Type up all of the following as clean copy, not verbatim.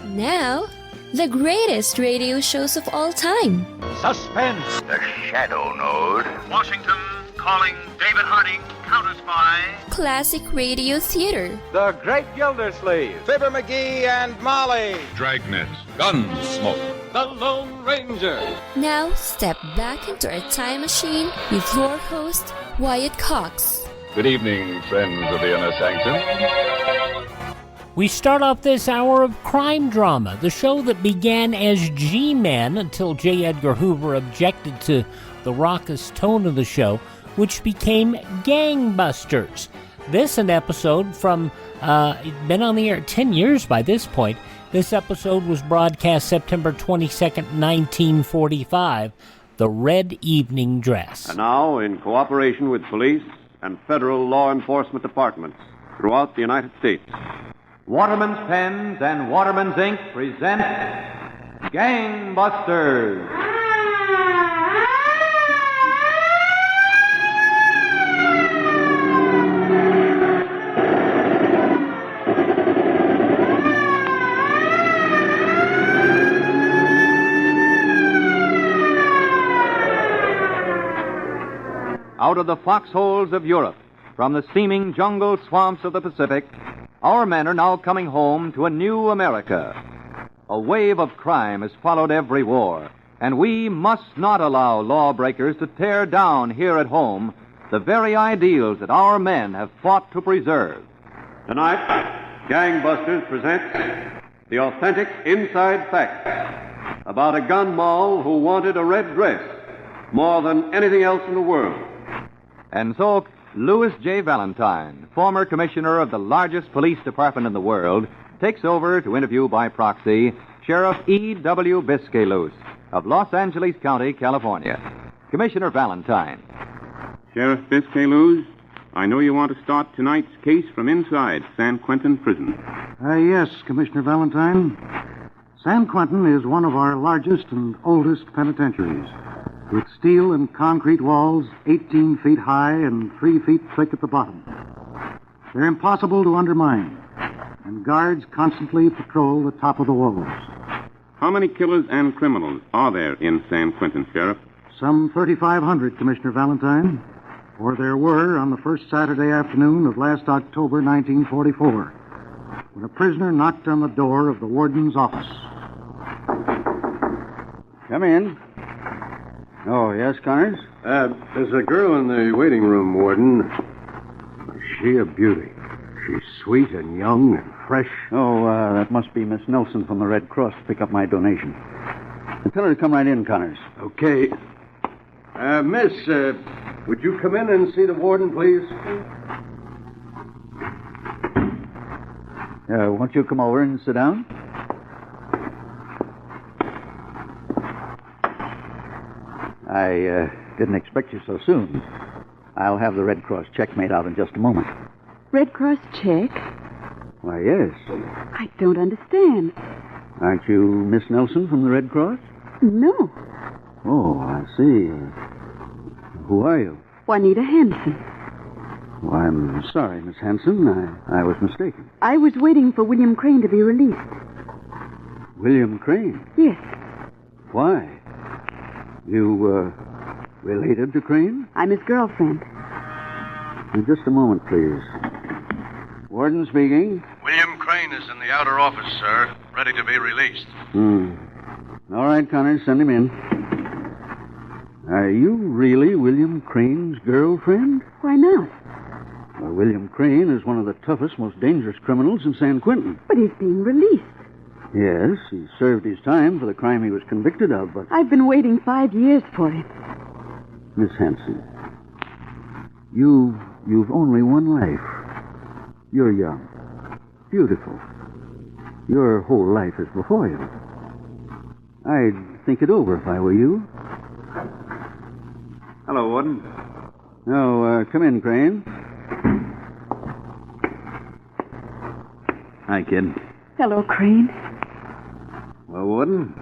Now, the greatest radio shows of all time. Suspense. The Shadow Node. Washington calling David Harding, counter-spy. Classic radio theater. The Great Gildersleeve. Fibber McGee and Molly. Dragnet. Gunsmoke. The Lone Ranger. Now, step back into our time machine with your host, Wyatt Cox. Good evening, friends of the inner sanctum. We start off this hour of crime drama, the show that began as G-Men until J. Edgar Hoover objected to the raucous tone of the show, which became Gangbusters. This an episode from, been on the air 10 years by this point. This episode was broadcast September 22nd, 1945, The Red Evening Dress. And now, in cooperation with police and federal law enforcement departments throughout the United States, Waterman's Pens and Waterman's Ink present Gangbusters. Out of the foxholes of Europe, from the steaming jungle swamps of the Pacific, our men are now coming home to a new America. A wave of crime has followed every war, and we must not allow lawbreakers to tear down here at home the very ideals that our men have fought to preserve. tonight, Gangbusters presents the authentic inside facts about a gun moll who wanted a red dress more than anything else in the world. And so, Louis J. Valentine, former commissioner of the largest police department in the world, takes over to interview by proxy Sheriff E.W. Biscayloos of Los Angeles County, California. Commissioner Valentine. Sheriff Biscayloos, I know you want to start tonight's case from inside San Quentin Prison. Yes, Commissioner Valentine. San Quentin is one of our largest and oldest penitentiaries, with steel and concrete walls 18 feet high and 3 feet thick at the bottom. They're impossible to undermine, and guards constantly patrol the top of the walls. How many killers and criminals are there in San Quentin, Sheriff? Some 3,500, Commissioner Valentine, or there were on the first Saturday afternoon of last October, 1944, when a prisoner knocked on the door of the warden's office. Come in. Oh, yes, Connors? There's a girl in the waiting room, Warden. Is she a beauty? She's sweet and young and fresh. Oh, that must be Miss Nelson from the Red Cross to pick up my donation. And tell her to come right in, Connors. Okay. Miss, would you come in and see the warden, please? Won't you come over and sit down? I didn't expect you so soon. I'll have the Red Cross check made out in just a moment. Red Cross check? Why, yes. I don't understand. Aren't you Miss Nelson from the Red Cross? No. Oh, I see. Who are you? Juanita Hanson. Oh, I'm sorry, Miss Hanson. I was mistaken. I was waiting for William Crain to be released. William Crain? Yes. Why? You, related to Crain? I'm his girlfriend. Just a moment, please. Warden speaking. William Crain is in the outer office, sir, ready to be released. All right, Connors, send him in. Are you really William Crane's girlfriend? Why not? Well, William Crain is one of the toughest, most dangerous criminals in San Quentin. But he's being released. Yes, he served his time for the crime he was convicted of, but... I've been waiting 5 years for him. Miss Hanson, you've only one life. You're young, beautiful. Your whole life is before you. I'd think it over if I were you. Hello, Warden. Oh, come in, Crane. Hi, kid. Hello, Crane. Well, Warden,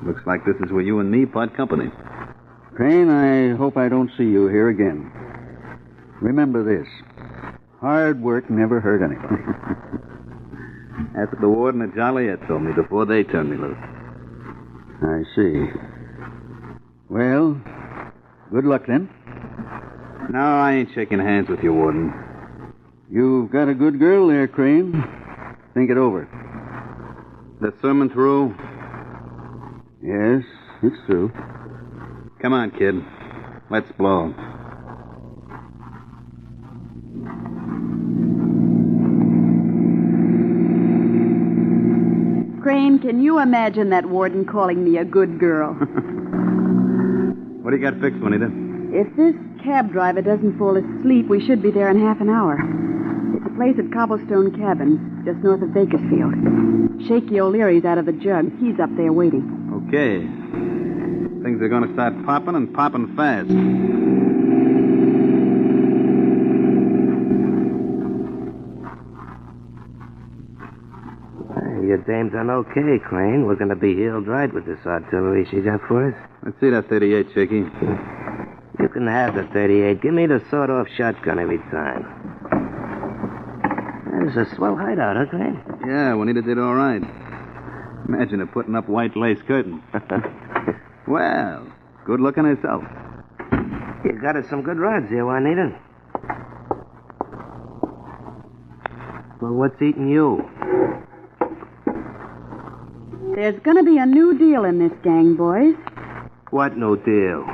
looks like this is where you and me part company. Crane, I hope I don't see you here again. Remember this. Hard work never hurt anyone. That's what the warden at Joliet told me before they turned me loose. I see. Well, good luck then. No, I ain't shaking hands with you, Warden. You've got a good girl there, Crane. Think it over. The sermon through? Yes, it's through. Come on, kid. Let's blow. Crane, can you imagine that warden calling me a good girl? What do you got fixed, Juanita? If this cab driver doesn't fall asleep, we should be there in half an hour. It's a place at Cobblestone Cabins, just north of Bakersfield. Shakey O'Leary's out of the jug. He's up there waiting. Okay. Things are going to start popping and popping fast. Your dame's done okay, Crane. We're going to be healed right with this artillery she got for us. Let's see that 38, Shakey. You can have the 38. Give me the sawed-off shotgun every time. That is a swell hideout, huh, Crane? Yeah, Juanita did all right. Imagine her putting up white lace curtains. Well, good looking herself. You got us some good rods here, Juanita. Well, what's eating you? There's going to be a new deal in this gang, boys. What new deal?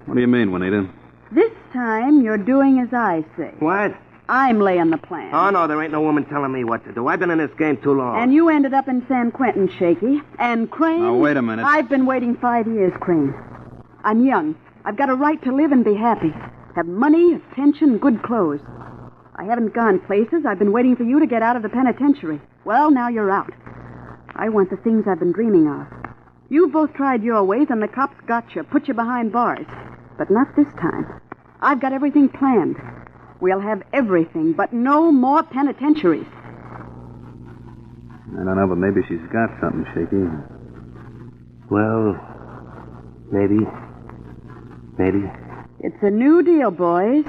What do you mean, Juanita? This time, you're doing as I say. What? I'm laying the plan. Oh, no, there ain't no woman telling me what to do. I've been in this game too long. And you ended up in San Quentin, Shakey. And Crane... Now, wait a minute. I've been waiting 5 years, Crane. I'm young. I've got a right to live and be happy. Have money, attention, good clothes. I haven't gone places. I've been waiting for you to get out of the penitentiary. Well, now you're out. I want the things I've been dreaming of. You both tried your ways, and the cops got you, put you behind bars. But not this time. I've got everything planned. We'll have everything, but no more penitentiaries. I don't know, but maybe she's got something, Shakey. Well, maybe. Maybe. It's a new deal, boys.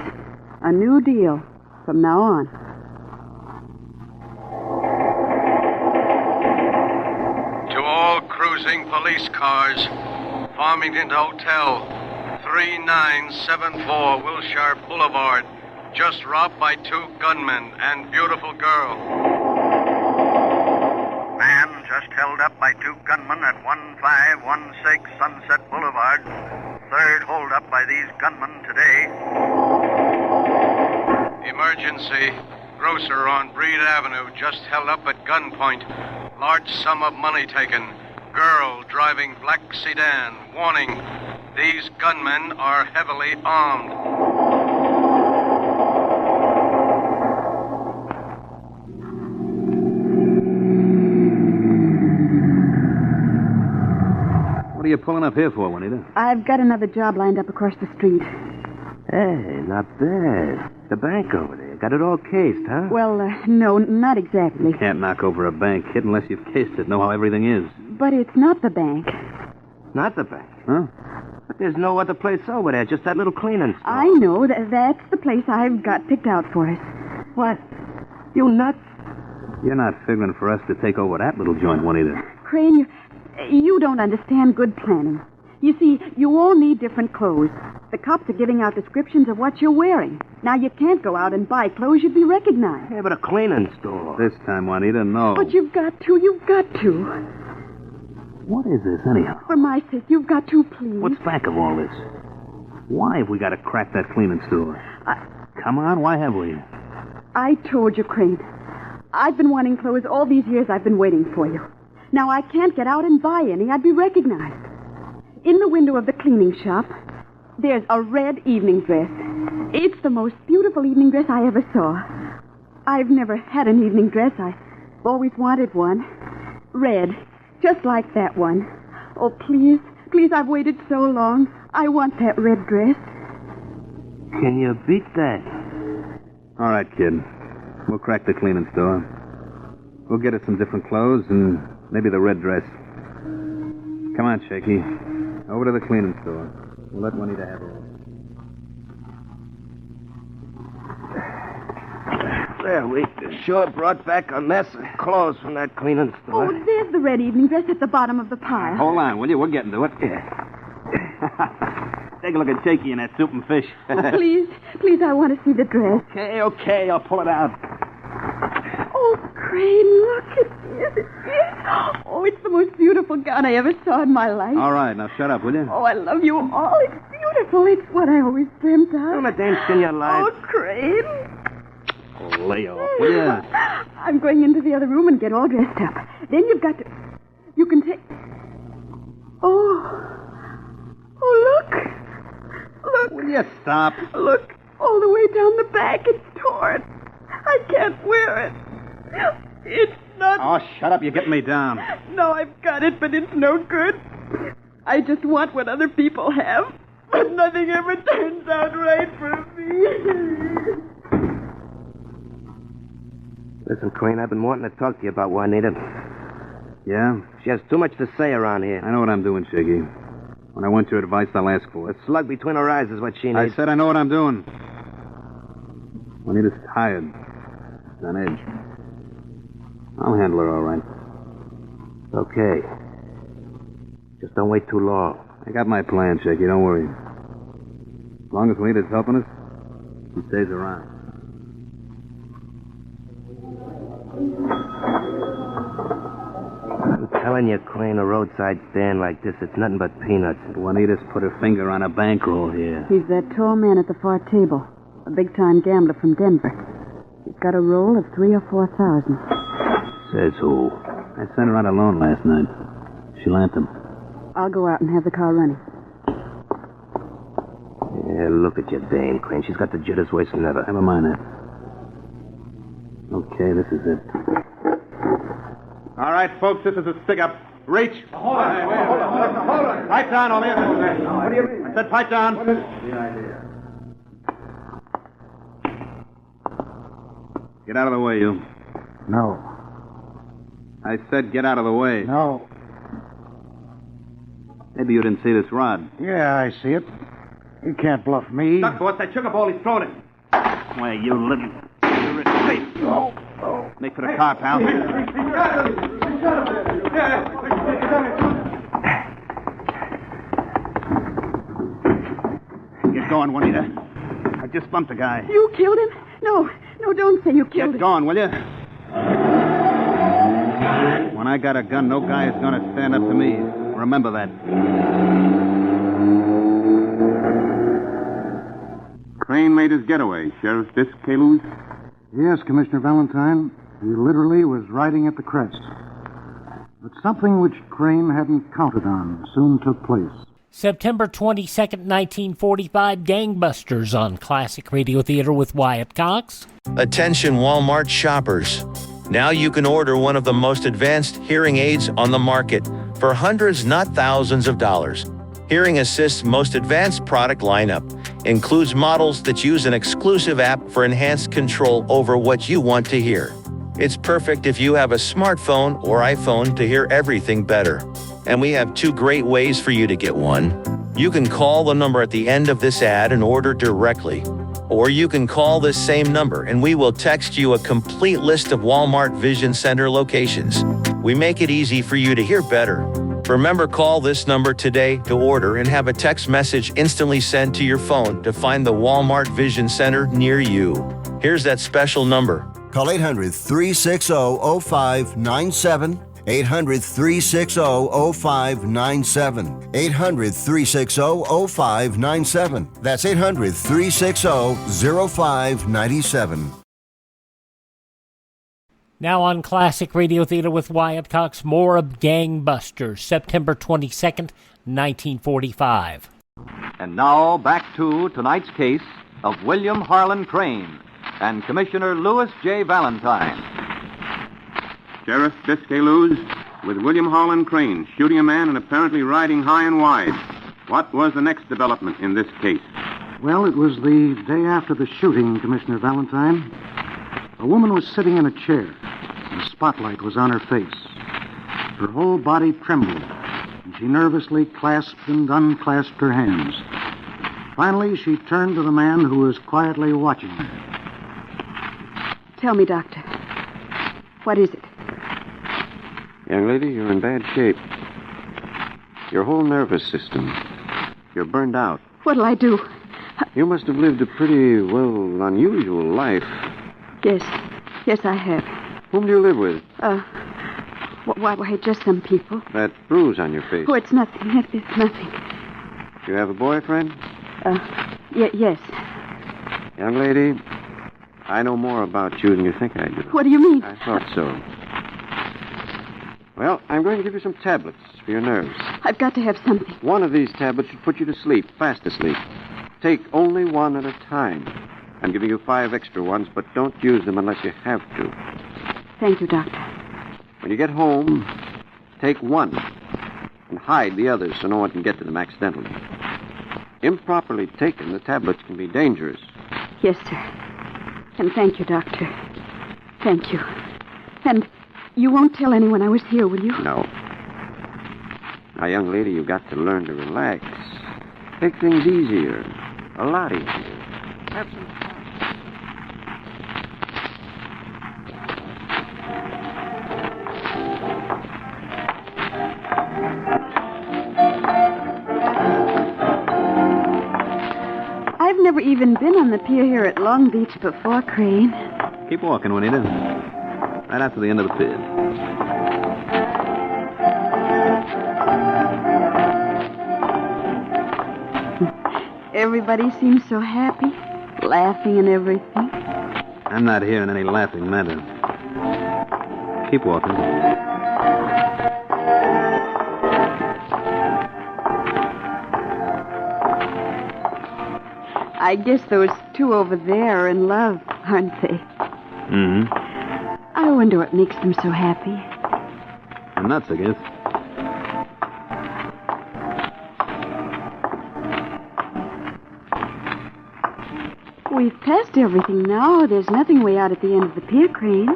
A new deal from now on. To all cruising police cars, Farmington Hotel, 3974 Wilshire Boulevard, just robbed by 2 gunmen and beautiful girl. Man just held up by 2 gunmen at 1516 Sunset Boulevard. Third hold up by these gunmen today. Emergency. Grocer on Breed Avenue just held up at gunpoint. Large sum of money taken. Girl driving black sedan. Warning. These gunmen are heavily armed. What are you pulling up here for, Juanita? I've got another job lined up across the street. Hey, not bad. The bank over there. Got it all cased, huh? Well, no, not exactly. You can't knock over a bank, kid, unless you've cased it, know how everything is. But it's not the bank. Not the bank? Huh? But there's no other place over there, just that little cleaning store. I know. That's the place I've got picked out for us. What? You nuts? You're not figuring for us to take over that little joint, Juanita. Crane, you don't understand good planning. You see, you all need different clothes. The cops are giving out descriptions of what you're wearing. Now, you can't go out and buy clothes you'd be recognized. Yeah, but a cleaning store. This time, Juanita, no. But you've got to. What is this, anyhow? For my sake, you've got to, please. What's back of all this? Why have we got to crack that cleaning store? Come on, why have we? I told you, Crane. I've been wanting clothes all these years I've been waiting for you. Now, I can't get out and buy any. I'd be recognized. In the window of the cleaning shop, there's a red evening dress. It's the most beautiful evening dress I ever saw. I've never had an evening dress. I've always wanted one. Red, just like that one. Oh, please, please, I've waited so long. I want that red dress. Can you beat that? All right, kid. We'll crack the cleaning store. We'll get us some different clothes and maybe the red dress. Come on, Shakey. Over to the cleaning store. We'll let Juanita have her. Well, we sure brought back a mess of clothes from that cleaning store. Oh, there's the red evening dress at the bottom of the pile. Hold on, will you? We're getting to it. Take a look at Shakey and that soup and fish. Oh, please, I want to see the dress. Okay, I'll pull it out. Oh, Crane, look, it is. Oh, it's the most beautiful gown I ever saw in my life. All right, now shut up, will you? Oh, I love you all. It's beautiful. It's what I always dreamt of. Don't let them skin your life. Oh, Crane. Oh, lay off, will you? I'm going into the other room and get all dressed up. Then you've got to... You can take... Oh, look. Look. Will you stop? Look, all the way down the back. It's torn. I can't wear it. It's not... Oh, shut up. You're getting me down. No, I've got it, but it's no good. I just want what other people have. But nothing ever turns out right for me. Listen, Crane, I've been wanting to talk to you about Juanita. Yeah? She has too much to say around here. I know what I'm doing, Shakey. When I want your advice, I'll ask for it. A slug between her eyes is what she needs. I said I know what I'm doing. Juanita's tired. She's on edge. I'll handle her all right. Okay. Just don't wait too long. I got my plan, Shakey. Don't worry. As long as Juanita's helping us, she stays around. I'm telling you, Crane, a roadside stand like this, it's nothing but peanuts. Juanita's put her finger on a bankroll here. He's that tall man at the far table. A big-time gambler from Denver. He's got a roll of 3,000 or 4,000. Says who? I sent her out alone last night. She lent him. I'll go out and have the car running. Yeah, look at your dame, Crane. She's got the jitters worse than ever. Never mind that. Okay, this is it. All right, folks, this is a stick-up. Reach. Hold on. Pipe down, O'Leary. What do you mean? I said pipe down. What is the idea? Get out of the way, you. No. I said get out of the way. No. Maybe you didn't see this rod. Yeah, I see it. You can't bluff me. Duck, boss. That sugar ball, he's thrown it. Why, you little... You're safe. Oh. Make for the car, pal. Get going, Juanita. I just bumped a guy. You killed him? No, don't say you killed him. Get going, will you? When I got a gun, no guy is going to stand up to me. Remember that. Crain made his getaway. Sheriff Fisk, Kalos? Yes, Commissioner Valentine. He literally was riding at the crest. But something which Crane hadn't counted on soon took place. September 22nd, 1945, Gangbusters on Classic Radio Theater with Wyatt Cox. Attention Walmart shoppers. Now you can order one of the most advanced hearing aids on the market for hundreds, not thousands of dollars. Hearing Assist's most advanced product lineup includes models that use an exclusive app for enhanced control over what you want to hear. It's perfect if you have a smartphone or iPhone to hear everything better. And we have two great ways for you to get one. You can call the number at the end of this ad and order directly. Or you can call this same number and we will text you a complete list of Walmart Vision Center locations. We make it easy for you to hear better. Remember, call this number today to order and have a text message instantly sent to your phone to find the Walmart Vision Center near you. Here's that special number. Call 800-360-0597. 800-360-0597. 800-360-0597. That's 800-360-0597. Now on Classic Radio Theater with Wyatt Cox, more of Gangbusters, September 22nd, 1945. And now back to tonight's case of William Harlen Crain and Commissioner Louis J. Valentine. Sheriff Fisk, Kalos, with William Harlen Crain shooting a man and apparently riding high and wide. What was the next development in this case? Well, it was the day after the shooting, Commissioner Valentine. A woman was sitting in a chair. The spotlight was on her face. Her whole body trembled, and she nervously clasped and unclasped her hands. Finally, she turned to the man who was quietly watching her. Tell me, Doctor. What is it? Young lady, you're in bad shape. Your whole nervous system. You're burned out. What'll I do? You must have lived a pretty, unusual life. Yes. Yes, I have. Whom do you live with? Why, just some people. That bruise on your face. Oh, it's nothing. It's nothing. You have a boyfriend? Yes. Young lady, I know more about you than you think I do. What do you mean? I thought so. Well, I'm going to give you some tablets for your nerves. I've got to have something. One of these tablets should put you to sleep, fast asleep. Take only one at a time. I'm giving you 5 extra ones, but don't use them unless you have to. Thank you, Doctor. When you get home, take one and hide the others so no one can get to them accidentally. Improperly taken, the tablets can be dangerous. Yes, sir. And thank you, Doctor. Thank you. And you won't tell anyone I was here, will you? No. Now, young lady, you've got to learn to relax. Take things easier. A lot easier. Have some fun. I've never even been on the pier here at Long Beach before, Crane. Keep walking, Juanita. Right after the end of the pier. Everybody seems so happy, laughing and everything. I'm not hearing any laughing matter. Keep walking. I guess those two over there are in love, aren't they? Mm-hmm. I wonder what makes them so happy. I'm nuts, I guess. We've passed everything now. There's nothing way out at the end of the pier, Crane.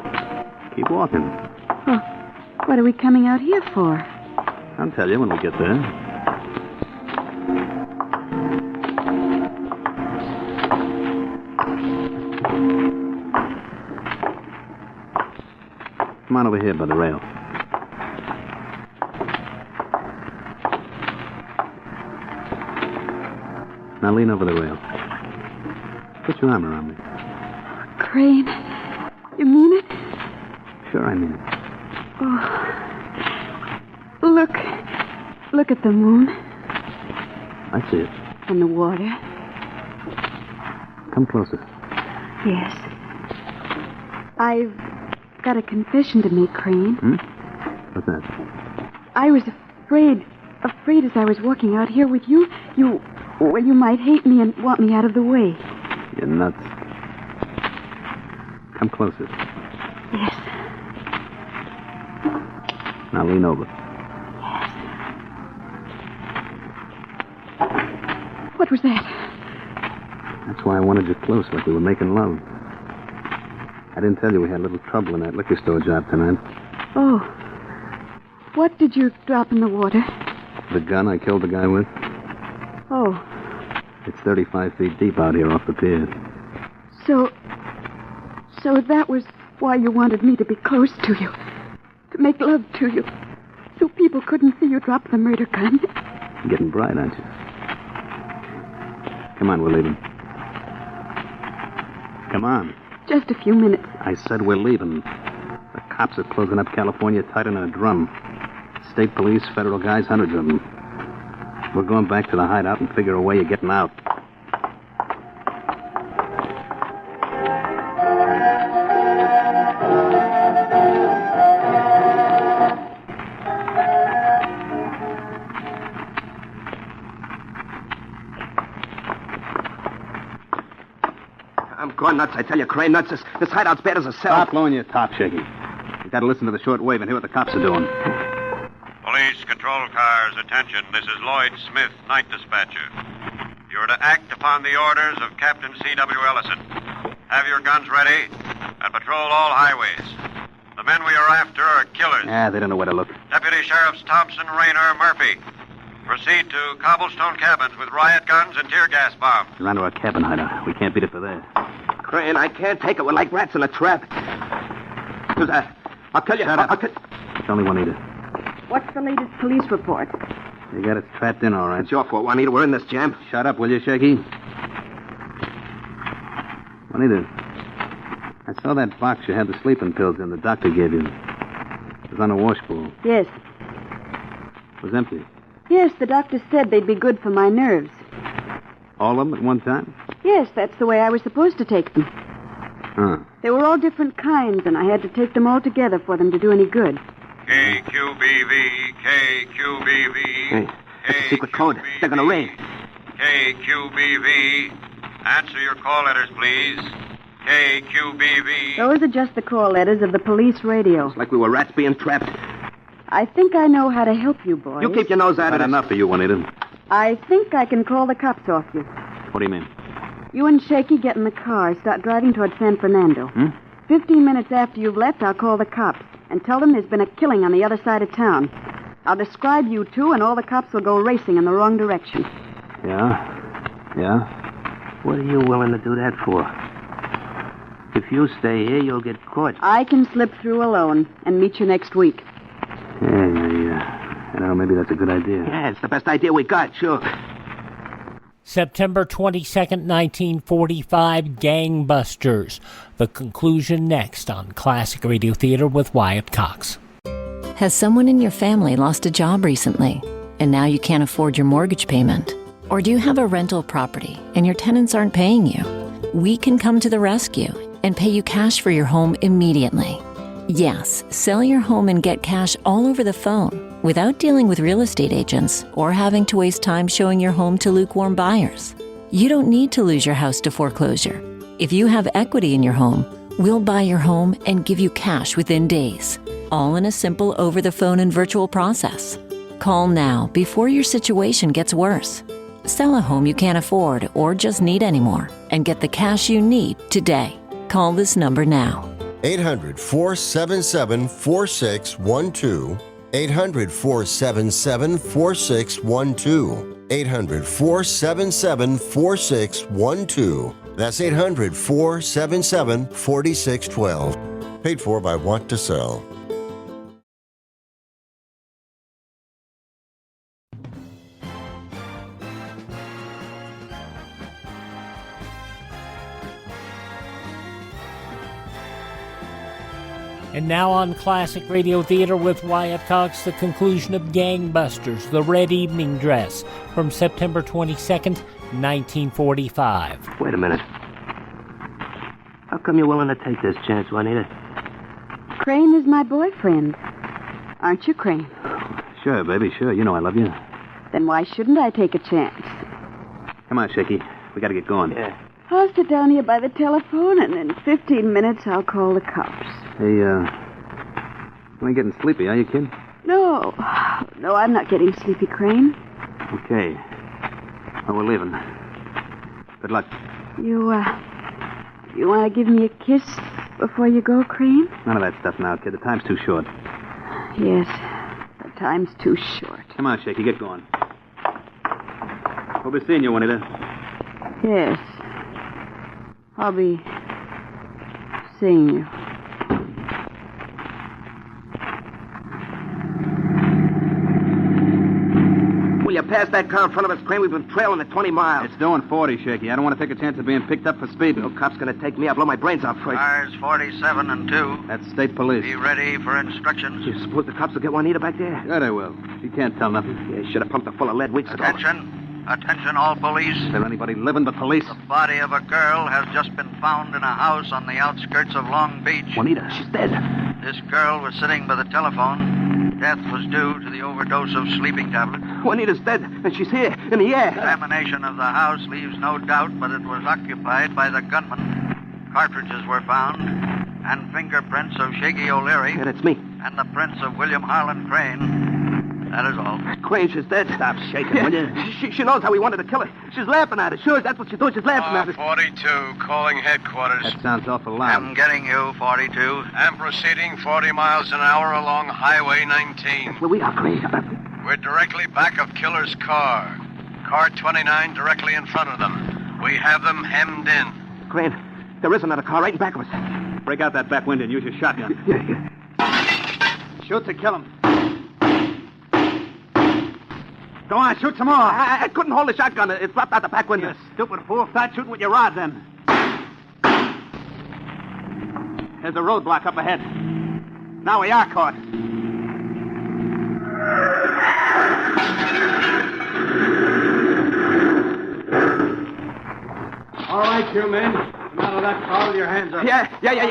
Keep walking. Well, what are we coming out here for? I'll tell you when we get there. Come on over here by the rail. Now lean over the rail. Put your arm around me. Crane, you mean it? Sure, I mean it. Oh, look at the moon. I see it. And the water. Come closer. Yes. I've got a confession to make, Crane. What's that? I was afraid as I was walking out here with you, you might hate me and want me out of the way. You're nuts. Come closer. Yes. Now lean over. Yes. What was that? That's why I wanted you close, like we were making love. I didn't tell you we had a little trouble in that liquor store job tonight. Oh. What did you drop in the water? The gun I killed the guy with. Oh. It's 35 feet deep out here off the pier. So that was why you wanted me to be close to you. To make love to you. So people couldn't see you drop the murder gun. You're getting bright, aren't you? Come on, we're leaving. Come on. Just a few minutes. I said we're leaving. The cops are closing up California tighter than a drum. State police, federal guys, hundreds of them. We're going back to the hideout and figure a way of getting out. I'm going nuts, I tell you, Crane, nuts. This hideout's bad as a cell. Stop blowing your top, Shakey. You gotta listen to the short wave and hear what the cops are doing. Police control cars, attention. This is Lloyd Smith, night dispatcher. You're to act upon the orders of Captain C.W. Ellison. Have your guns ready and patrol all highways. The men we are after are killers. They don't know where to look. Deputy Sheriffs Thompson, Rayner, Murphy. Proceed to cobblestone cabins with riot guns and tear gas bombs. Run to our cabin hideout. We can't beat it for there. Crain, I can't take it. We're like rats in a trap. Who's that? I'll kill you. Shut up. I'll kill... It's only Juanita. What's the latest police report? They got us trapped in, all right. It's your fault, Juanita. We're in this jam. Shut up, will you, Shakey? Juanita, I saw that box you had the sleeping pills in the doctor gave you. It was on a washbowl. Yes. It was empty. Yes, the doctor said they'd be good for my nerves. All of them at one time? Yes, that's the way I was supposed to take them. Huh. They were all different kinds, and I had to take them all together for them to do any good. KQBV, KQBV. Hey, that's the secret code. They're going to ring. KQBV. Answer your call letters, please. KQBV. Those are just the call letters of the police radio. It's like we were rats being trapped. I think I know how to help you, boys. You keep your nose out of Not it. enough for you, Juanita. I think I can call the cops off you. What do you mean? You and Shakey get in the car, start driving toward San Fernando. 15 minutes after you've left, I'll call the cops and tell them there's been a killing on the other side of town. I'll describe you two, and all the cops will go racing in the wrong direction. Yeah? What are you willing to do that for? If you stay here, you'll get caught. I can slip through alone and meet you next week. Yeah. You know, maybe that's a good idea. Yeah, it's the best idea we got, sure. September 22nd, 1945, Gangbusters. The conclusion next on Classic Radio Theater with Wyatt Cox. Has someone in your family lost a job recently, and now you can't afford your mortgage payment? Or do you have a rental property and your tenants aren't paying you? We can come to the rescue and pay you cash for your home immediately. Yes, sell your home and get cash all over the phone without dealing with real estate agents or having to waste time showing your home to lukewarm buyers. You don't need to lose your house to foreclosure. If you have equity in your home, we'll buy your home and give you cash within days, all in a simple over-the-phone and virtual process. Call now before your situation gets worse. Sell a home you can't afford or just need anymore and get the cash you need today. Call this number now. 800-477-4612. 800-477-4612. 800-477-4612. That's 800-477-4612. Paid for by Want to Sell. And now on Classic Radio Theater with Wyatt Cox, the conclusion of Gangbusters, The Red Evening Dress, from September 22nd, 1945. Wait a minute. How come you're willing to take this chance, Juanita? Crain is my boyfriend. Aren't you, Crain? Sure, baby, sure. You know I love you. Then why shouldn't I take a chance? Come on, Shakey. We gotta get going. Yeah. I'll sit down here by the telephone, and in 15 minutes I'll call the cops. Hey, you ain't getting sleepy, are you, kid? No, I'm not getting sleepy, Crain. Okay. Well, we're leaving. Good luck. You want to give me a kiss before you go, Crain? None of that stuff now, kid. The time's too short. Yes, the time's too short. Come on, Shakey, get going. We'll be seeing you, Juanita. Yes. I'll be seeing you. Will you pass that car in front of us, Crane? We've been trailing it 20 miles. It's doing 40, Shakey. I don't want to take a chance of being picked up for speeding. No cop's going to take me. I'll blow my brains out first. Cars 47 and 2. That's state police. Be ready for instructions. You suppose the cops will get Juanita back there? Sure they will. She can't tell nothing. Yeah, should have pumped her full of lead weeks ago. Attention, all police. Is there anybody living but police? The body of a girl has just been found in a house on the outskirts of Long Beach. Juanita, she's dead. This girl was sitting by the telephone. Death was due to the overdose of sleeping tablets. Juanita's dead, and she's here, in the air. Examination of the house leaves no doubt, but it was occupied by the gunman. Cartridges were found, and fingerprints of Shakey O'Leary. Yeah, that's me. And the prints of William Harlen Crain. That is all. Crane, she's dead. Stop shaking, will you? She knows how we wanted to kill her. She's laughing at us. Sure, that's what she's doing. She's laughing at us. 42, calling headquarters. That sounds awful loud. I'm getting you, 42. I'm proceeding 40 miles an hour along Highway 19. That's where we are, Crane. We're directly back of Killer's car. Car 29 directly in front of them. We have them hemmed in. Crane, There is another car right in back of us. Break out that back window and use your shotgun. Yeah. Shoot to kill him. Go on, shoot some more. I couldn't hold the shotgun. It dropped out the back window. You stupid fool. Start shooting with your rod, then. There's a roadblock up ahead. Now we are caught. All right, you men. Come out of that car with your hands up. Yeah.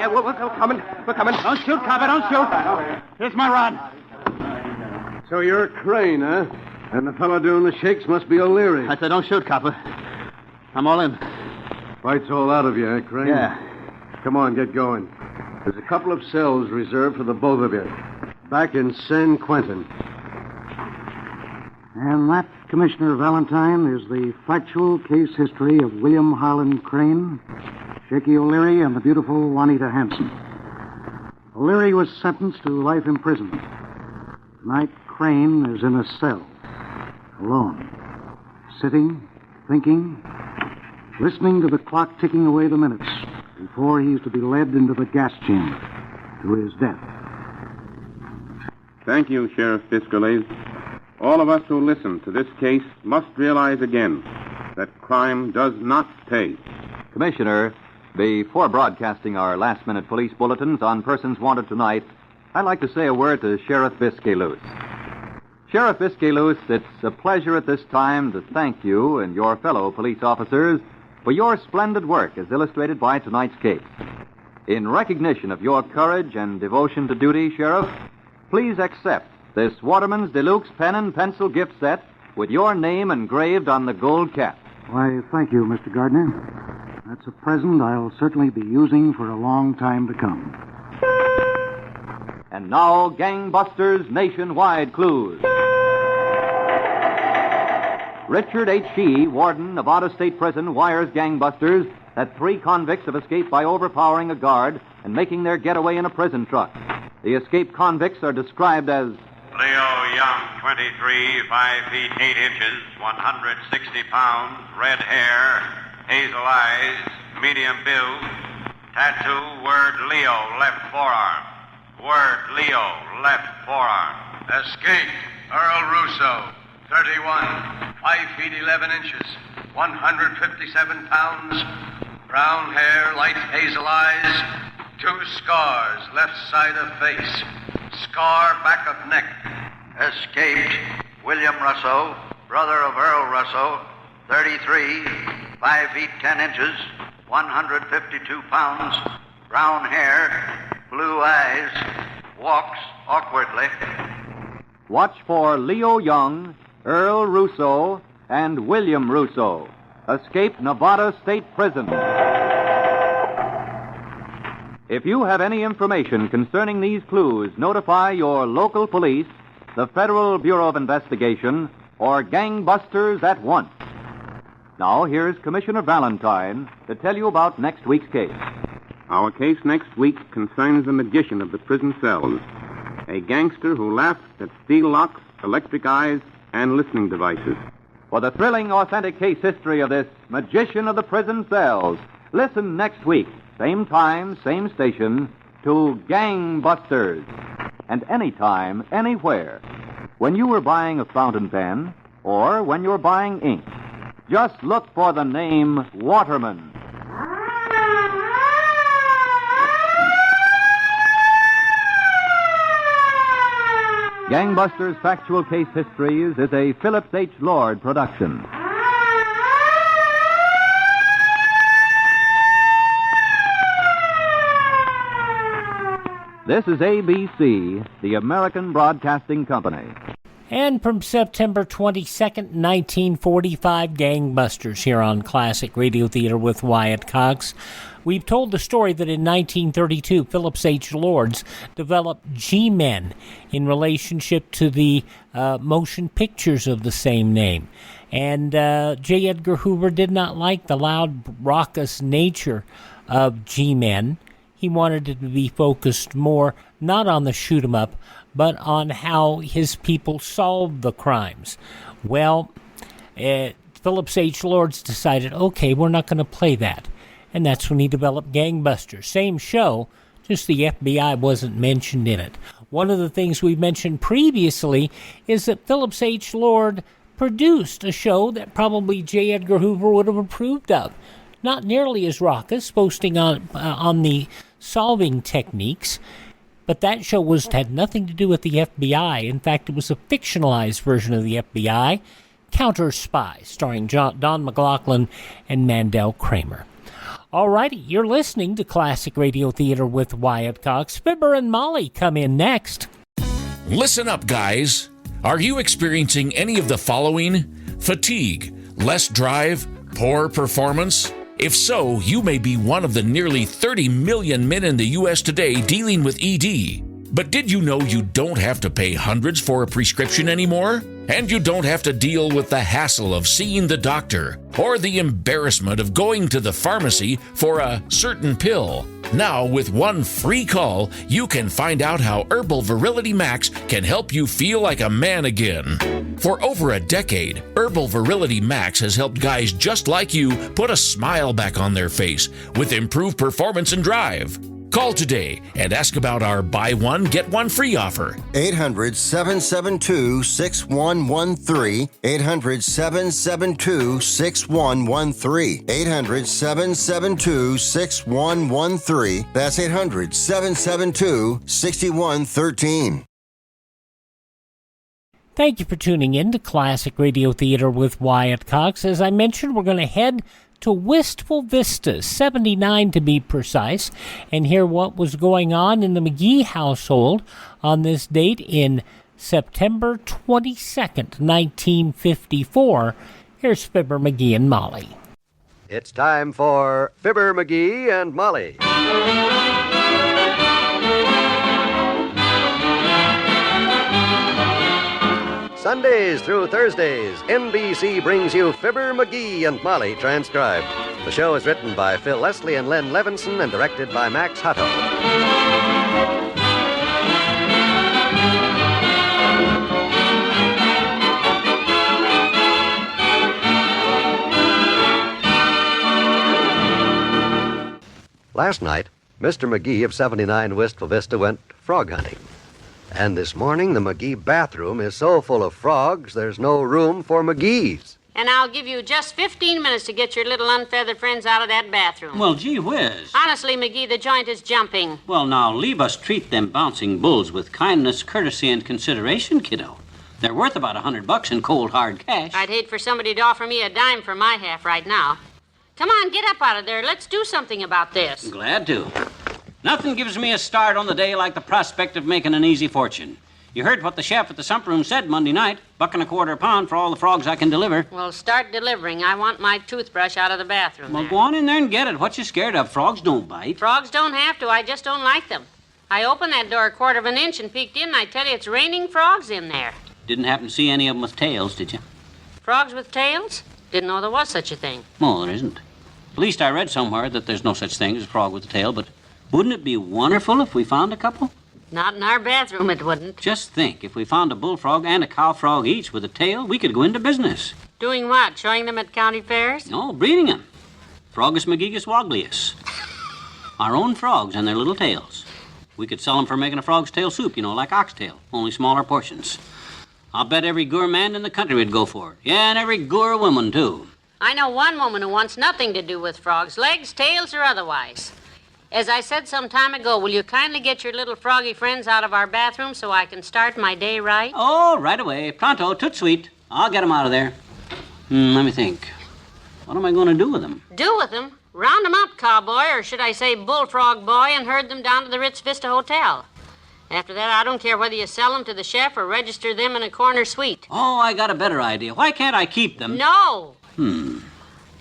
We're coming. We're coming. Don't shoot, copper. Don't shoot. Here's my rod. So you're Crain, huh? And the fellow doing the shakes must be O'Leary. I said don't shoot, copper. I'm all in. Fight's all out of you, eh, Crain? Yeah. Come on, get going. There's a couple of cells reserved for the both of you. Back in San Quentin. And that, Commissioner Valentine, is the factual case history of William Harlen Crain, Shakey O'Leary, and the beautiful Juanita Hanson. O'Leary was sentenced to life imprisonment. Tonight, Crain is in a cell, alone, sitting, thinking, listening to the clock ticking away the minutes before he's to be led into the gas chamber to his death. Thank you, Sheriff Fiscales. All of us who listen to this case must realize again that crime does not pay. Commissioner, before broadcasting our last-minute police bulletins on persons wanted tonight, I'd like to say a word to Sheriff Fiscales. Sheriff Fiscales, it's a pleasure at this time to thank you and your fellow police officers for your splendid work as illustrated by tonight's case. In recognition of your courage and devotion to duty, Sheriff, please accept this Waterman's Deluxe pen and pencil gift set with your name engraved on the gold cap. Why, thank you, Mr. Gardner. That's a present I'll certainly be using for a long time to come. And now, Gangbusters Nationwide Clues. Richard H. Shee, warden, Nevada State Prison, wires Gangbusters that 3 convicts have escaped by overpowering a guard and making their getaway in a prison truck. The escaped convicts are described as Leo Young, 23, 5 feet 8 inches, 160 pounds, red hair, hazel eyes, medium build, tattoo, word Leo, left forearm. Word Leo, left forearm. Escaped, Earl Russo, 31, 5 feet 11 inches, 157 pounds, brown hair, light hazel eyes, 2 scars, left side of face, scar back of neck. Escaped, William Russo, brother of Earl Russo, 33, 5 feet 10 inches, 152 pounds, brown hair, blue eyes, walks awkwardly. Watch for Leo Young, Earl Russo, and William Russo. Escaped Nevada State Prison. If you have any information concerning these clues, notify your local police, the Federal Bureau of Investigation, or Gangbusters at once. Now, here's Commissioner Valentine to tell you about next week's case. Our case next week concerns the magician of the prison cells, a gangster who laughed at steel locks, electric eyes, and listening devices. For the thrilling, authentic case history of this magician of the prison cells, listen next week, same time, same station, to Gangbusters. And anytime, anywhere. When you are buying a fountain pen, or when you're buying ink, just look for the name Waterman. Gangbusters Factual Case Histories is a Phillips H. Lord production. This is ABC, the American Broadcasting Company. And from September 22nd, 1945, Gangbusters here on Classic Radio Theater with Wyatt Cox. We've told the story that in 1932, Phillips H. Lords developed G-Men in relationship to the motion pictures of the same name. And J. Edgar Hoover did not like the loud, raucous nature of G-Men. He wanted it to be focused more, not on the shoot-'em-up, but on how his people solved the crimes. Well, Phillips H. Lords decided, okay, we're not going to play that. and that's when he developed Gangbusters. Same show, just the FBI wasn't mentioned in it. One of the things we mentioned previously is that Phillips H. Lord produced a show that probably J. Edgar Hoover would have approved of. Not nearly as raucous, boasting on the solving techniques, but that show had nothing to do with the FBI. In fact, it was a fictionalized version of the FBI, Counter Spy, starring Don McLaughlin and Mandel Kramer. Alrighty, you're listening to Classic Radio Theater with Wyatt Cox. Fibber and Molly come in next. Listen up, guys. Are you experiencing any of the following? Fatigue, less drive, poor performance? If so, you may be one of the nearly 30 million men in the U.S. today dealing with ED. But did you know you don't have to pay hundreds for a prescription anymore? And you don't have to deal with the hassle of seeing the doctor or the embarrassment of going to the pharmacy for a certain pill. Now, with one free call, you can find out how Herbal Virility Max can help you feel like a man again. For over a decade, Herbal Virility Max has helped guys just like you put a smile back on their face with improved performance and drive. Call today and ask about our buy one, get one free offer. 800-772-6113. 800-772-6113. 800-772-6113. That's 800-772-6113. Thank you for tuning in to Classic Radio Theater with Wyatt Cox. As I mentioned, we're going to head to Wistful Vistas, 79 to be precise, and hear what was going on in the McGee household on this date in September 22nd, 1954. Here's Fibber McGee and Molly. It's time for Fibber McGee and Molly. Sundays through Thursdays, NBC brings you Fibber McGee and Molly transcribed. The show is written by Phil Leslie and Len Levinson and directed by Max Hutto. Last night, Mr. McGee of 79 Wistful Vista went frog hunting. And this morning, the McGee bathroom is so full of frogs, there's no room for McGees. And I'll give you just 15 minutes to get your little unfeathered friends out of that bathroom. Well, gee whiz. Honestly, McGee, the joint is jumping. Well, now, leave us treat them bouncing bulls with kindness, courtesy, and consideration, kiddo. They're worth about $100 in cold, hard cash. I'd hate for somebody to offer me a dime for my half right now. Come on, get up out of there. Let's do something about this. Glad to. Nothing gives me a start on the day like the prospect of making an easy fortune. You heard what the chef at the sump room said Monday night. $1.25 a pound for all the frogs I can deliver. Well, start delivering. I want my toothbrush out of the bathroom. Well, go on in there and get it. What you scared of? Frogs don't bite. Frogs don't have to. I just don't like them. I opened that door a quarter of an inch and peeked in, and I tell you, it's raining frogs in there. Didn't happen to see any of them with tails, did you? Frogs with tails? Didn't know there was such a thing. No, there isn't. At least I read somewhere that there's no such thing as a frog with a tail, but wouldn't it be wonderful if we found a couple? Not in our bathroom, it wouldn't. Just think, if we found a bullfrog and a cow frog each with a tail, we could go into business. Doing what? Showing them at county fairs? No, breeding them. Frogus McGeegus woglius. Our own frogs and their little tails. We could sell them for making a frog's tail soup, like oxtail, only smaller portions. I'll bet every gourmand in the country would go for it. Yeah, and every gour woman, too. I know one woman who wants nothing to do with frogs, legs, tails, or otherwise. As I said some time ago, will you kindly get your little froggy friends out of our bathroom so I can start my day right? Oh, right away. Pronto, toot sweet. I'll get them out of there. Let me think. What am I going to do with them? Do with them? Round them up, cowboy, or should I say bullfrog boy, and herd them down to the Ritz Vista Hotel. After that, I don't care whether you sell them to the chef or register them in a corner suite. Oh, I got a better idea. Why can't I keep them? No!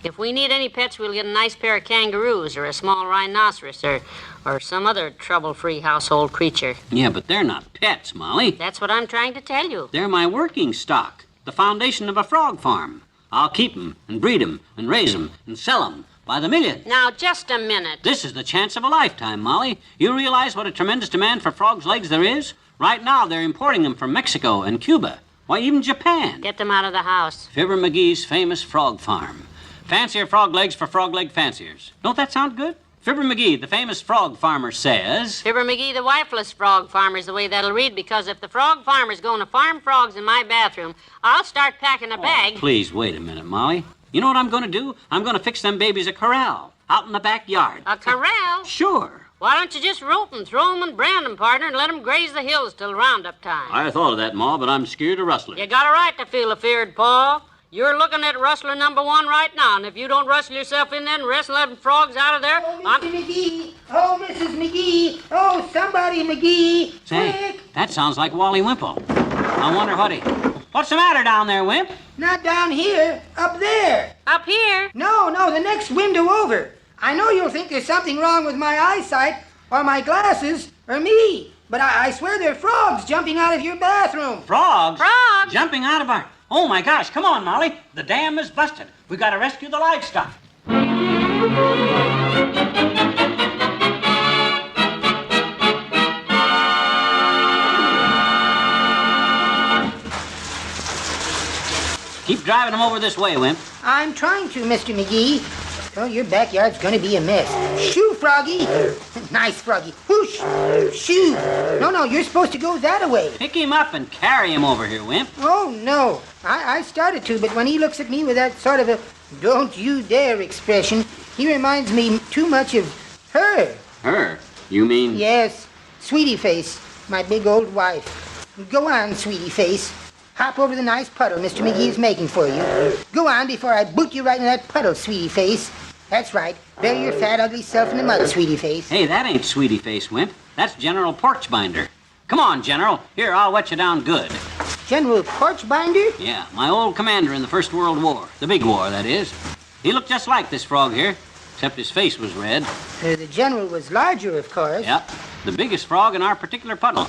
If we need any pets, we'll get a nice pair of kangaroos or a small rhinoceros or some other trouble-free household creature. Yeah, but they're not pets, Molly. That's what I'm trying to tell you. They're my working stock, the foundation of a frog farm. I'll keep them and breed them and raise them and sell them by the million. Now, just a minute. This is the chance of a lifetime, Molly. You realize what a tremendous demand for frogs' legs there is? Right now, they're importing them from Mexico and Cuba. Why, even Japan. Get them out of the house. Fibber McGee's famous frog farm. Fancier frog legs for frog leg fanciers. Don't that sound good? Fibber McGee, the famous frog farmer, says... Fibber McGee, the wifeless frog farmer, is the way that'll read, because if the frog farmer's going to farm frogs in my bathroom, I'll start packing a bag. Please, wait a minute, Molly. You know what I'm going to do? I'm going to fix them babies a corral out in the backyard. A corral? Sure. Why don't you just rope them, throw them, and brand them, partner, and let them graze the hills till roundup time? I thought of that, Ma, but I'm scared of rustling. You got a right to feel afeared, Paul. You're looking at rustler number one right now, and if you don't rustle yourself in there and wrestle them frogs out of there... Oh, Mr. McGee! Oh, Mrs. McGee! Oh, somebody, McGee! Say, that sounds like Wally Wimple. I wonder What's the matter down there, Wimp? Not down here. Up there. Up here? No, the next window over. I know you'll think there's something wrong with my eyesight, or my glasses, or me. But I swear there are frogs jumping out of your bathroom. Frogs? Frogs? Jumping out of our... Oh, my gosh, come on, Molly. The dam is busted. We got to rescue the livestock. Keep driving them over this way, Wimp. I'm trying to, Mr. McGee. Oh, your backyard's gonna be a mess. Shoo, Froggy. Nice, Froggy. Whoosh. Shoo. No, you're supposed to go that way. Pick him up and carry him over here, Wimp. Oh, no. I started to, but when he looks at me with that sort of a don't you dare expression, he reminds me too much of her. Her? You mean? Yes. Sweetie Face, my big old wife. Go on, Sweetie Face. Hop over the nice puddle Mr. McGee is making for you. Go on before I boot you right in that puddle, Sweetie Face. That's right. Bury your fat, ugly self in the mud, Sweetie Face. Hey, that ain't Sweetie Face, Wimp. That's General Porchbinder. Come on, General. Here, I'll wet you down good. General Porchbinder? Yeah, my old commander in the First World War. The big war, that is. He looked just like this frog here, except his face was red. The general was larger, of course. Yep. The biggest frog in our particular puddle.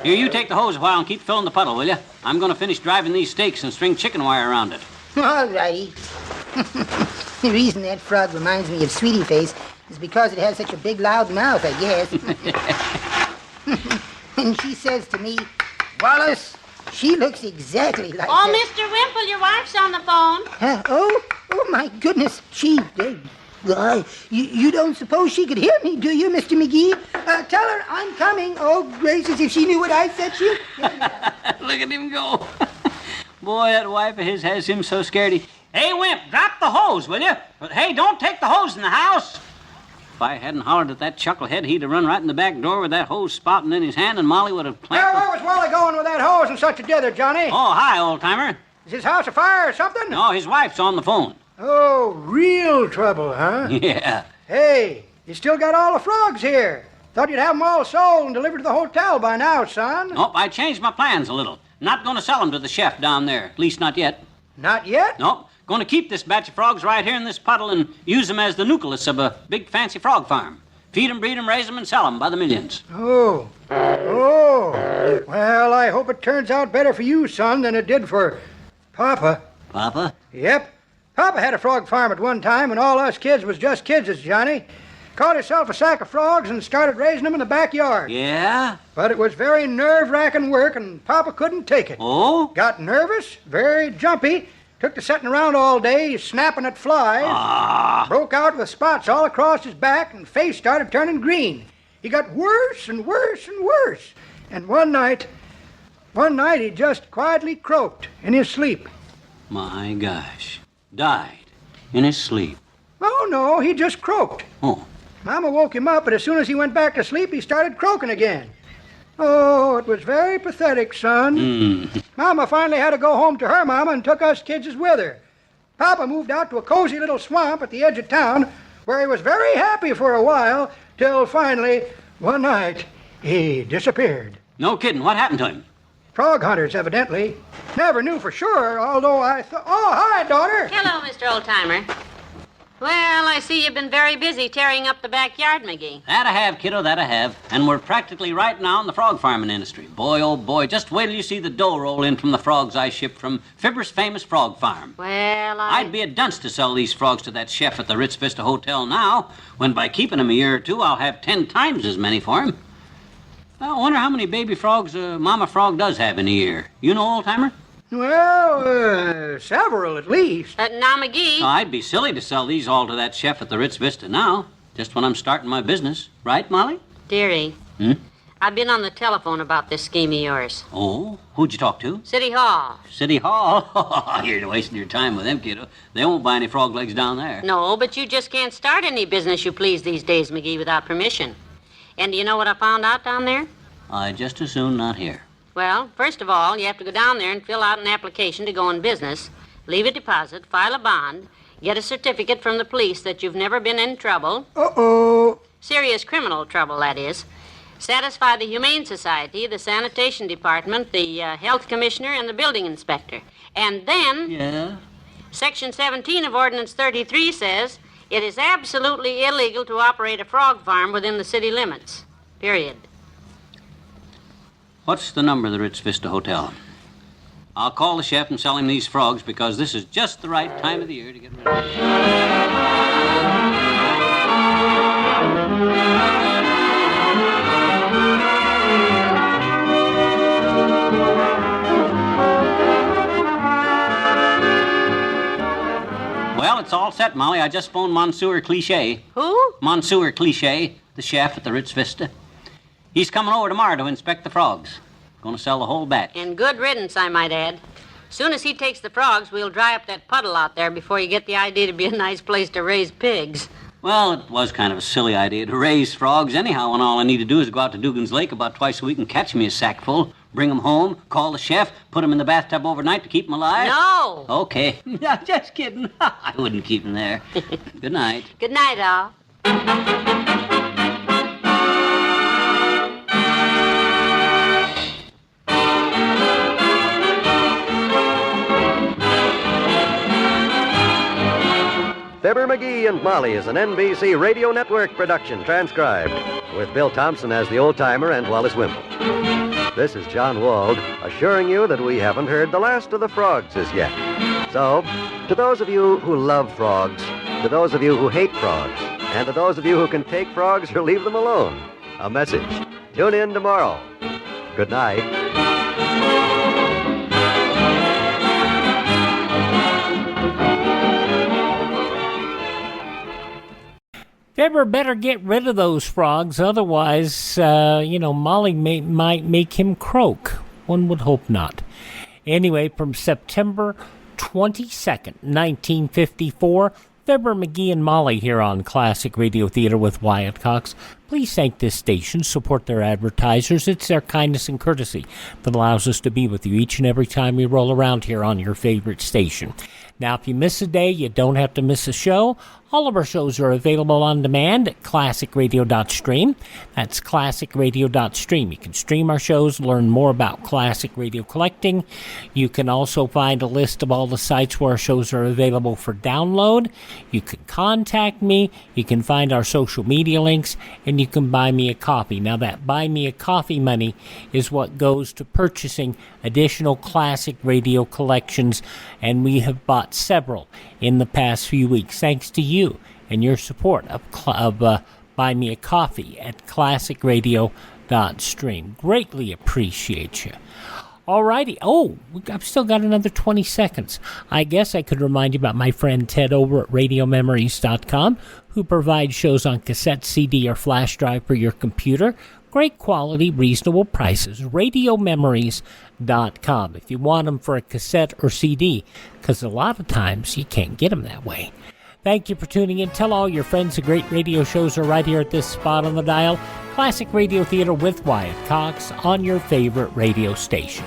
Here, you take the hose a while and keep filling the puddle, will you? I'm going to finish driving these stakes and string chicken wire around it. All righty. The reason that frog reminds me of Sweetie Face is because it has such a big, loud mouth, I guess. And she says to me, Wallace, she looks exactly like Oh, that. Mr. Wimple, your wife's on the phone. Oh, my goodness. You don't suppose she could hear me, do you, Mr. McGee? Tell her I'm coming. Oh, gracious, if she knew what I said, she... Look at him go. Boy, that wife of his has him so scared. Hey, Wimp, drop the hose, will you? But hey, don't take the hose in the house. If I hadn't hollered at that chucklehead, he'd have run right in the back door with that hose spouting in his hand, and Molly would have Well, where was Wally going with that hose and such a dither, Johnny? Oh, hi, old-timer. Is his house afire or something? No, his wife's on the phone. Oh, real trouble, huh? Yeah. Hey, you still got all the frogs here. Thought you'd have them all sold and delivered to the hotel by now, son. Nope, I changed my plans a little. Not going to sell them to the chef down there, at least not yet. Not yet? Nope. Going to keep this batch of frogs right here in this puddle and use them as the nucleus of a big fancy frog farm. Feed them, breed them, raise them, and sell them by the millions. Oh. Well, I hope it turns out better for you, son, than it did for Papa. Papa? Yep. Papa had a frog farm at one time, and all us kids was just kids as Johnny. Caught himself a sack of frogs and started raising them in the backyard. Yeah? But it was very nerve-wracking work, and Papa couldn't take it. Oh? Got nervous, very jumpy, took to sitting around all day, snapping at flies. Broke out with spots all across his back, and face started turning green. He got worse and worse and worse. And one night he just quietly croaked in his sleep. My gosh. Died in his sleep. Oh, no, he just croaked. Oh. Mama woke him up, but as soon as he went back to sleep, he started croaking again. Oh, it was very pathetic, son. Mama finally had to go home to her mama and took us kids with her. Papa moved out to a cozy little swamp at the edge of town where he was very happy for a while till finally, one night, he disappeared. No kidding. What happened to him? Frog hunters, evidently. Never knew for sure, although I thought... Oh, hi, daughter. Hello, Mr. Oldtimer. Well, I see you've been very busy tearing up the backyard, McGee. That I have, kiddo, that I have. And we're practically right now in the frog farming industry. Boy, oh boy, just wait till you see the dough roll in from the frogs I shipped from Fibber's famous frog farm. Well, I'd be a dunce to sell these frogs to that chef at the Ritz Vista Hotel now, when by keeping them a year or two, I'll have 10 times as many for him. I wonder how many baby frogs a mama frog does have in a year. You know, old-timer? Well, several at least. Now, McGee. No, I'd be silly to sell these all to that chef at the Ritz Vista now, just when I'm starting my business. Right, Molly? Dearie. Hmm? I've been on the telephone about this scheme of yours. Oh? Who'd you talk to? City Hall. City Hall? You're wasting your time with them, kiddo. They won't buy any frog legs down there. No, but you just can't start any business you please these days, McGee, without permission. And do you know what I found out down there? I'd just as soon not hear. Well, first of all, you have to go down there and fill out an application to go in business, leave a deposit, file a bond, get a certificate from the police that you've never been in trouble. Uh-oh. Serious criminal trouble, that is. Satisfy the Humane Society, the Sanitation Department, the Health Commissioner, and the Building Inspector. And then... Yeah? Section 17 of Ordinance 33 says it is absolutely illegal to operate a frog farm within the city limits. Period. What's the number of the Ritz Vista Hotel? I'll call the chef and sell him these frogs because this is just the right time of the year to get rid of them. Well, it's all set, Molly. I just phoned Monsieur Cliché. Who? Monsieur Cliché, the chef at the Ritz Vista. He's coming over tomorrow to inspect the frogs. Going to sell the whole batch. And good riddance, I might add. Soon as he takes the frogs, we'll dry up that puddle out there before you get the idea to be a nice place to raise pigs. Well, it was kind of a silly idea to raise frogs anyhow, and all I need to do is go out to Dugan's Lake about twice a week and catch me a sack full, bring them home, call the chef, put them in the bathtub overnight to keep them alive. No! Okay. No, just kidding. I wouldn't keep them there. Good night. Good night, all. Fibber McGee and Molly is an NBC Radio Network production, transcribed, with Bill Thompson as the old-timer and Wallace Wimple. This is John Wald, assuring you that we haven't heard the last of the frogs as yet. So, to those of you who love frogs, to those of you who hate frogs, and to those of you who can take frogs or leave them alone, a message. Tune in tomorrow. Good night. Fibber better get rid of those frogs, otherwise, Molly might make him croak. One would hope not. Anyway, from September 22nd, 1954, Fibber McGee and Molly here on Classic Radio Theater with Wyatt Cox. Please thank this station, support their advertisers. It's their kindness and courtesy that allows us to be with you each and every time we roll around here on your favorite station. Now, if you miss a day, you don't have to miss a show. All of our shows are available on demand at classicradio.stream. That's classicradio.stream. You can stream our shows, learn more about classic radio collecting. You can also find a list of all the sites where our shows are available for download. You can contact me. You can find our social media links, and you can buy me a coffee. Now, that buy me a coffee money is what goes to purchasing additional classic radio collections, and we have bought several in the past few weeks, thanks to you and your support of Buy Me a Coffee at classicradio.stream. Greatly appreciate you. Alrighty. Oh, I've still got another 20 seconds. I guess I could remind you about my friend Ted over at RadioMemories.com, who provides shows on cassette, CD, or flash drive for your computer. Great quality, reasonable prices. RadioMemories.com if you want them for a cassette or CD, because a lot of times you can't get them that way. Thank you for tuning in. Tell all your friends the great radio shows are right here at this spot on the dial. Classic Radio Theater with Wyatt Cox on your favorite radio station.